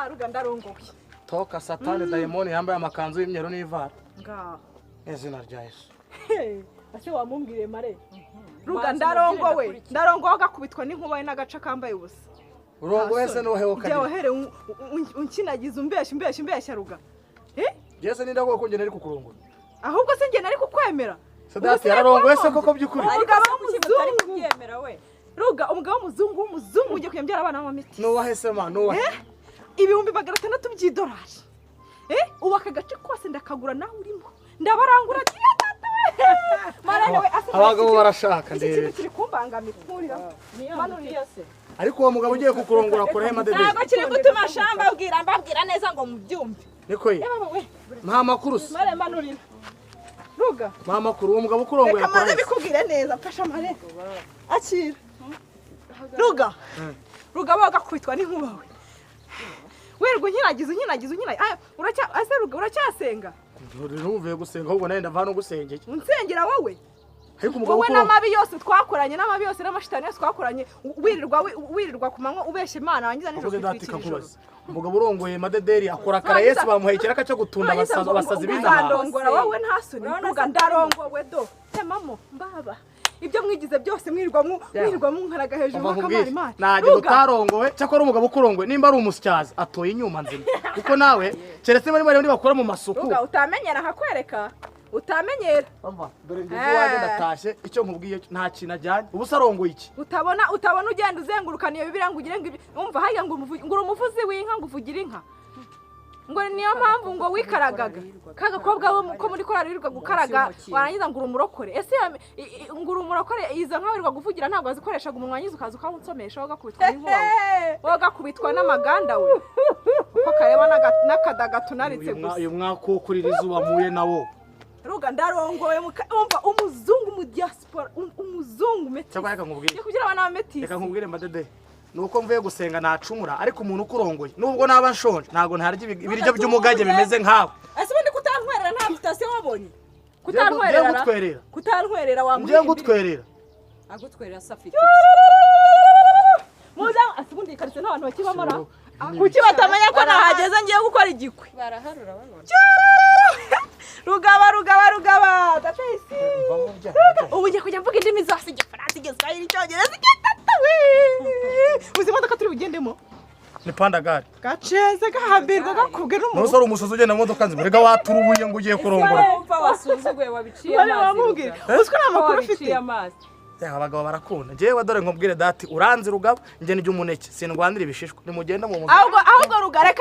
Ruganda rongowe. Toka satani dayimoni yambaye amakanzu y'imyeru n'ivara. Nga. Izina rya Yesu. Ase wamumbwire mare. Ruganda rongowe. Ndarongowe agakubitwa n'inkuba n'agaca kambaye ubusa. Urongo wese no heho kadi. Jewe unkinagiza umbeshya ruga. Jese ninda ko nge nari kukurongora. Ahubwo se nge nari kukwemera. Sadati yararongo wese koko byukuri. Umugabo w'umuzungu we. Ruga umugabo w'umuzungu ugiye kuyembyara abana b'amiti. No wahese ma no wahe. Ibihumbi $600 by'idolari. Ubu akagace kose ndakagura nawe urimo. Ndabarangura abagabo barashaka ndebe. Kiri kumbangamira nkurira. Manuriye se. Ariko uwo mugabo ugiye kukurongora kora hema dede. Ntabwo kiri gutuma shamba mbabwira neza ngo mubyumve. Niko ye. Mpa makuru. Mare manurira. Ruga. Mpa makuru uwo mugabo ukurongoye akora. Reka bikubwire neza mfasha mare. Akira. Ruga. Ruga bagakubitwa n'inkuba we. Werwe nkiragiza. Ase Ruga uracyasenga. Ntuvuye gusenga ahubwo naye ndava no gusengeye. Unsengera wowe. Ariko umugabo wowe n'amabi yose twakoranye n'amabi yose n'amashitani yose twakoranye wirirwa kumanywa ubeshe Imana wangiza nijoro kwitwikira. Umugabo urongoye madederi akora kara Yesu bamuhekera kaca gutunda abasazi b'inaha. Ndongora wowe ntasoni Ruga ndarongowe do. Temamo mbaba. Ibyo mwigize byose mwirirwa munkaraga hejuru bakamara Imana. Naje utarongowe cyakora umugabo ukurongowe nimba ari umusyaza atoye inyuma nzima. Kuko nawe keretse bari bakora mu masuku. Ruga utamenyera hakwereka. Utamenyera. Bamba dore ngize waje ndatashe icyo nkubwiye nta kintu ajyanye. Ubu sarongoye iki? Utabona ugenda uzengurukana iyo bibira ngo ugire ngo umva haga ngo umuvuzi w'inka ngo uvugira inka. Ngo niyo mpamvu ngo wikaragaga. Kagakobwa ko muri korari wirirwa gukaraga warangiza ngo urumurokore. Ese ngo urumurokore izo nka wirirwa guvugira ntabwo azikoreshaga umunwa wanyiza ukaza ukamunsomesha wagakubitwa n'inkuba. Wagakubitwa n'amaganda we. Uko kareba nakadaga tunaritse gusa. Uyu mwako kurira izuba muye nawo. Ruga ndarongoye umva umuzungu mu diaspora umuzungu meti. Cyangwa reka nkubwire. Yo kugira abana bameti. Reka nkubwire madede. Nuko mvuye gusenga nacumura ariko umuntu ukurongoye nubwo naba nshonje ntago ntarya ibiryo by'umugage bimeze nkawe. Ese ubundi kutantwerera nta invitation wabonye. Kutantwerera Ngiye gutwerera. Agutwerera safiti. Muza asubundi karitse n'abantu bakibamara. Kuki batamenya ko nahageze ngiye gukora igikwe. Baraharura babona. Rugaba datesi. Ubu ngiye kujya mvuga indimi zose igifaransa igiswahili icyongereza igitatawe. Uzi imodoka turi bugendemo? Ni pandagari. Gaceze gahambirwa gakubwe n'umuntu. Nusoro umusozi ugenda mu modoka nzi rega waturubuye ngo ugiye kurongora. Umva wasuzuguye wabiciye amazi. Uziko namakuru ufite amazi. Abagabo barakunda. Jewe dore nkubwire dati uranzi Rugaba nge n'ijye umuneke sindwandira ibishishwa. Nimugenda mu ahubwo rugareka